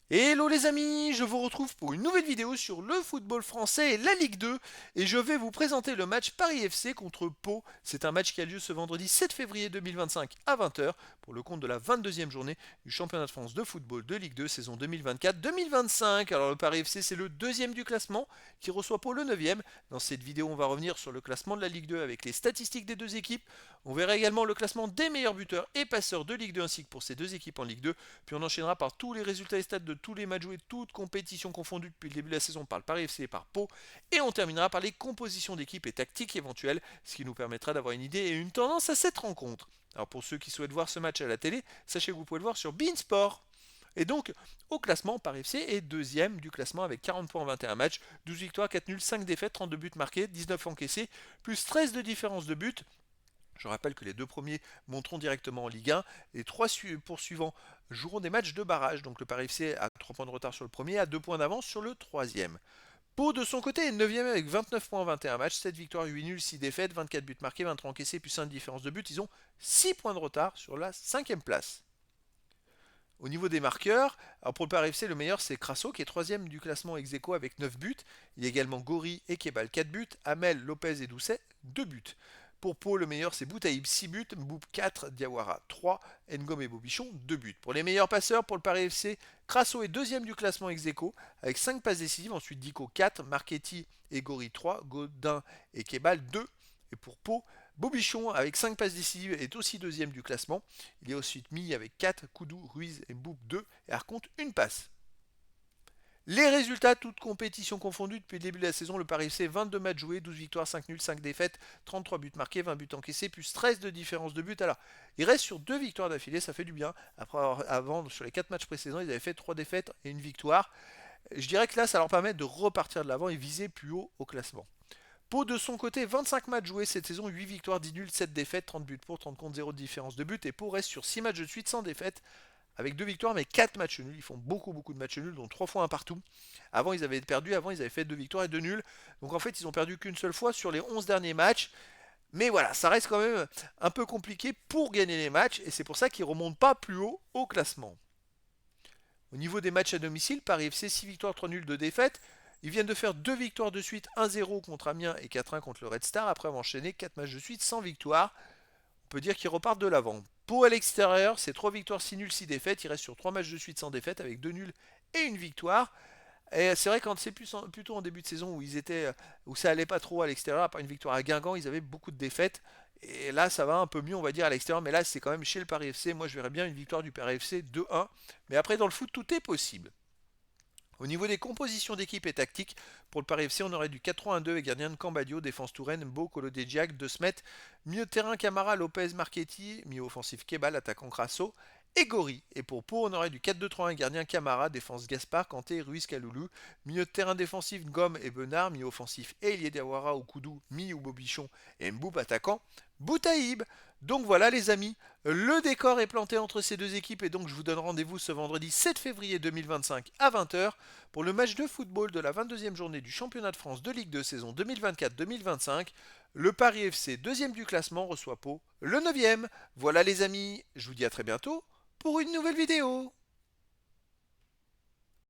Hello les amis, je vous retrouve pour une nouvelle vidéo sur le football français et la Ligue 2 et je vais vous présenter le match Paris FC contre Pau. C'est un match qui a lieu ce vendredi 7 février 2025 à 20h pour le compte de la 22e journée du championnat de France de football de Ligue 2 saison 2024-2025. Alors le Paris FC c'est le deuxième du classement qui reçoit Pau le 9e. Dans cette vidéo on va revenir sur le classement de la Ligue 2 avec les statistiques des deux équipes. On verra également le classement des meilleurs buteurs et passeurs de Ligue 2 ainsi que pour ces deux équipes en Ligue 2. Puis on enchaînera par tous les résultats et stats de tous les matchs joués, toutes compétitions confondues depuis le début de la saison par le Paris FC et par Pau. Et on terminera par les compositions d'équipes et tactiques éventuelles, ce qui nous permettra d'avoir une idée et une tendance à cette rencontre. Alors pour ceux qui souhaitent voir ce match à la télé, sachez que vous pouvez le voir sur Beansport. Et donc, au classement, Paris FC est deuxième du classement avec 40 points en 21 matchs, 12 victoires, 4 nuls, 5 défaites, 32 buts marqués, 19 encaissés, plus 13 de différence de but. Je rappelle que les deux premiers monteront directement en Ligue 1. Les trois poursuivants joueront des matchs de barrage. Donc le Paris FC a 3 points de retard sur le premier, et a 2 points d'avance sur le troisième. Pau de son côté est 9ème avec 29 points en 21 matchs, 7 victoires, 8 nuls, 6 défaites, 24 buts marqués, 23 encaissés, plus 5 différences de but. Ils ont 6 points de retard sur la 5ème place. Au niveau des marqueurs, alors pour le Paris FC, le meilleur c'est Crasso qui est 3ème du classement ex aequo avec 9 buts. Il y a également Gori et Kebal 4 buts, Hamel, Lopez et Doucet 2 buts. Pour Pau, le meilleur c'est Boutaïb 6 buts, Mboub 4, Diawara 3, Ngom et Bobichon 2 buts. Pour les meilleurs passeurs, pour le Paris FC, Crasso est 2ème du classement ex aequo avec 5 passes décisives. Ensuite Dico 4, Marchetti et Gori 3, Godin et Kebal 2. Et pour Pau, Bobichon, avec 5 passes décisives, est aussi deuxième du classement. Il est ensuite mis avec 4, Koudou, Ruiz et Mboub 2, et raconte une passe. Les résultats, toutes compétitions confondues depuis le début de la saison, le Paris FC, 22 matchs joués, 12 victoires, 5 nuls, 5 défaites, 33 buts marqués, 20 buts encaissés, plus 13 de différence de but. Alors, il reste sur 2 victoires d'affilée, ça fait du bien. Avant, sur les 4 matchs précédents, ils avaient fait 3 défaites et une victoire. Je dirais que là, ça leur permet de repartir de l'avant et viser plus haut au classement. Pau de son côté, 25 matchs joués cette saison, 8 victoires, 10 nuls, 7 défaites, 30 buts pour, 30 contre, 0 de différence de but. Et Pau reste sur 6 matchs de suite sans défaite, avec 2 victoires mais 4 matchs nuls. Ils font beaucoup de matchs nuls, dont 3 fois un partout. Avant ils avaient fait 2 victoires et 2 nuls. Donc en fait ils ont perdu qu'une seule fois sur les 11 derniers matchs. Mais voilà, ça reste quand même un peu compliqué pour gagner les matchs. Et c'est pour ça qu'ils ne remontent pas plus haut au classement. Au niveau des matchs à domicile, Paris FC 6 victoires, 3 nuls, 2 défaites. Ils viennent de faire 2 victoires de suite, 1-0 contre Amiens et 4-1 contre le Red Star, après avoir enchaîné 4 matchs de suite sans victoire. On peut dire qu'ils repartent de l'avant. Pau à l'extérieur, c'est 3 victoires, 6 nuls, 6 défaites. Il reste sur 3 matchs de suite sans défaite avec 2 nuls et une victoire. Et c'est vrai quand c'est plutôt en début de saison où ça allait pas trop à l'extérieur, à part une victoire à Guingamp, ils avaient beaucoup de défaites. Et là, ça va un peu mieux, on va dire, à l'extérieur. Mais là, c'est quand même chez le Paris FC. Moi, je verrais bien une victoire du Paris FC 2-1. Mais après, dans le foot, tout est possible. Au niveau des compositions d'équipe et tactiques, pour le Paris FC, on aurait du 4-3-1-2 avec gardien de Cambadio, défense Touraine, Mbo, Kolodedjiak, De Smet, milieu de terrain Camara, Lopez, Marchetti, milieu offensif Kebal, attaquant Crasso et Gori. Et pour Pau, on aurait du 4-2-3-1 gardien Camara, défense Gaspard, Kanté, Ruiz, Kaloulou, milieu de terrain défensif Gomme et Benard, milieu offensif Elie Diawara ou Koudou, Mi ou Bobichon et Mboub attaquant Boutaïb. Donc voilà les amis, le décor est planté entre ces deux équipes et donc je vous donne rendez-vous ce vendredi 7 février 2025 à 20h pour le match de football de la 22e journée du championnat de France de Ligue 2 saison 2024-2025. Le Paris FC, deuxième du classement, reçoit Pau, le 9e. Voilà les amis, je vous dis à très bientôt pour une nouvelle vidéo.